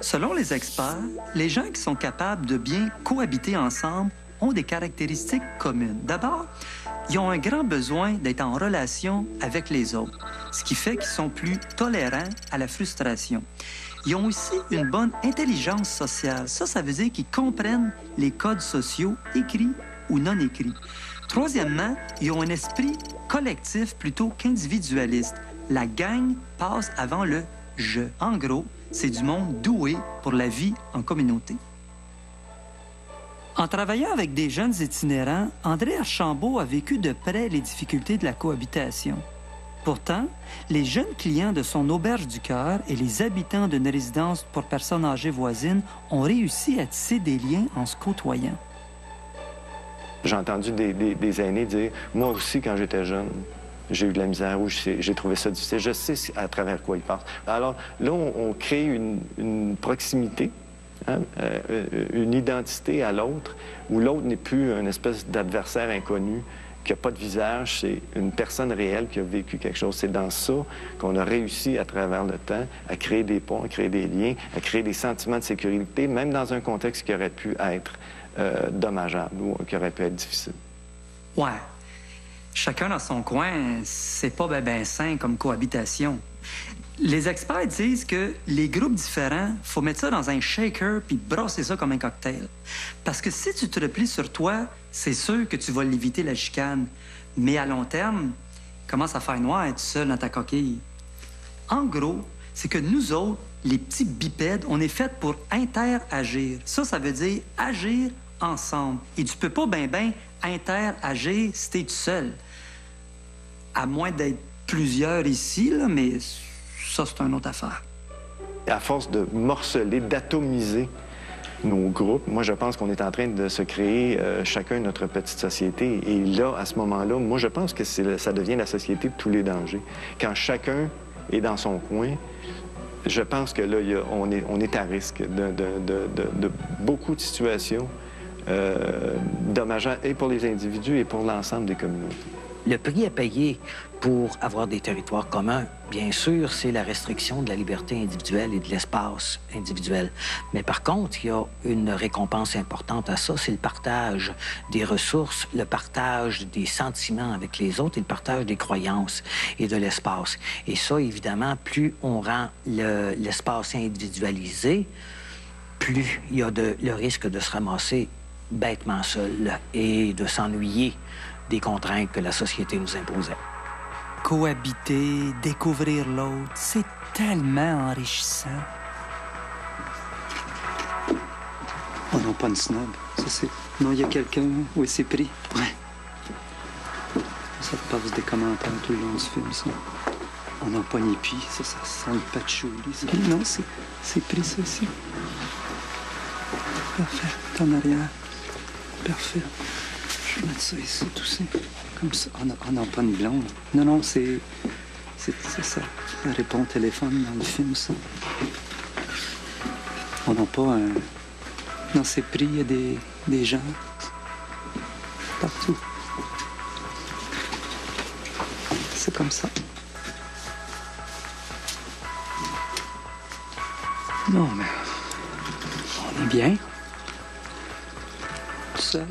Selon les experts, les gens qui sont capables de bien cohabiter ensemble ont des caractéristiques communes. D'abord, ils ont un grand besoin d'être en relation avec les autres, ce qui fait qu'ils sont plus tolérants à la frustration. Ils ont aussi une bonne intelligence sociale. Ça veut dire qu'ils comprennent les codes sociaux écrits ou non écrits. Troisièmement, ils ont un esprit collectif plutôt qu'individualiste. La gang passe avant le « je ». En gros, c'est du monde doué pour la vie en communauté. En travaillant avec des jeunes itinérants, André Archambault a vécu de près les difficultés de la cohabitation. Pourtant, les jeunes clients de son auberge du cœur et les habitants d'une résidence pour personnes âgées voisines ont réussi à tisser des liens en se côtoyant. J'ai entendu des aînés dire « Moi aussi, quand j'étais jeune, j'ai eu de la misère ou j'ai trouvé ça difficile. Je sais à travers quoi ils passent. » Alors là, on crée une proximité, hein, une identité à l'autre, où l'autre n'est plus une espèce d'adversaire inconnu, qui n'a pas de visage, c'est une personne réelle qui a vécu quelque chose. C'est dans ça qu'on a réussi à travers le temps à créer des ponts, à créer des liens, à créer des sentiments de sécurité, même dans un contexte qui aurait pu être dommageable ou qui aurait pu être difficile. Ouais. Chacun dans son coin, c'est pas ben sain comme cohabitation. Les experts disent que les groupes différents, faut mettre ça dans un shaker puis brasser ça comme un cocktail. Parce que si tu te replies sur toi, c'est sûr que tu vas l'éviter la chicane. Mais à long terme, commence à faire noir tout seul dans ta coquille. En gros, c'est que nous autres, les petits bipèdes, on est faits pour interagir. Ça veut dire agir ensemble. Et tu peux pas ben interagir si t'es tout seul. À moins d'être plusieurs ici, là, mais ça, c'est une autre affaire. À force de morceler, d'atomiser nos groupes, moi, je pense qu'on est en train de se créer chacun notre petite société. Et là, à ce moment-là, moi, je pense que ça devient la société de tous les dangers. Quand chacun est dans son coin, je pense que là, on est à risque de beaucoup de situations dommageables et pour les individus et pour l'ensemble des communautés. Le prix à payer pour avoir des territoires communs, bien sûr, c'est la restriction de la liberté individuelle et de l'espace individuel. Mais par contre, il y a une récompense importante à ça, c'est le partage des ressources, le partage des sentiments avec les autres et le partage des croyances et de l'espace. Et ça, évidemment, plus on rend l'espace individualisé, plus il y a le risque de se ramasser bêtement seul et de s'ennuyer des contraintes que la société nous imposait. Cohabiter, découvrir l'autre, c'est tellement enrichissant. Oh non, pas une snob. Ça, c'est... Non, il y a quelqu'un... Oui, c'est pris. Ouais. Ça passe des commentaires tout le long du film, ça. On n'a pas ni pis. Ça sent le patchouli, ça. Non, c'est pris, ça, ici. Parfait. En arrière. Parfait. Je vais mettre ça ici, tout ça. Comme ça. Oh non, pas une blonde. Non, c'est ça. Elle répond au téléphone dans le film, ça. On n'a pas un... Non, c'est pris, il y a des gens. Partout. C'est comme ça. Non, mais... On est bien. Tout seul.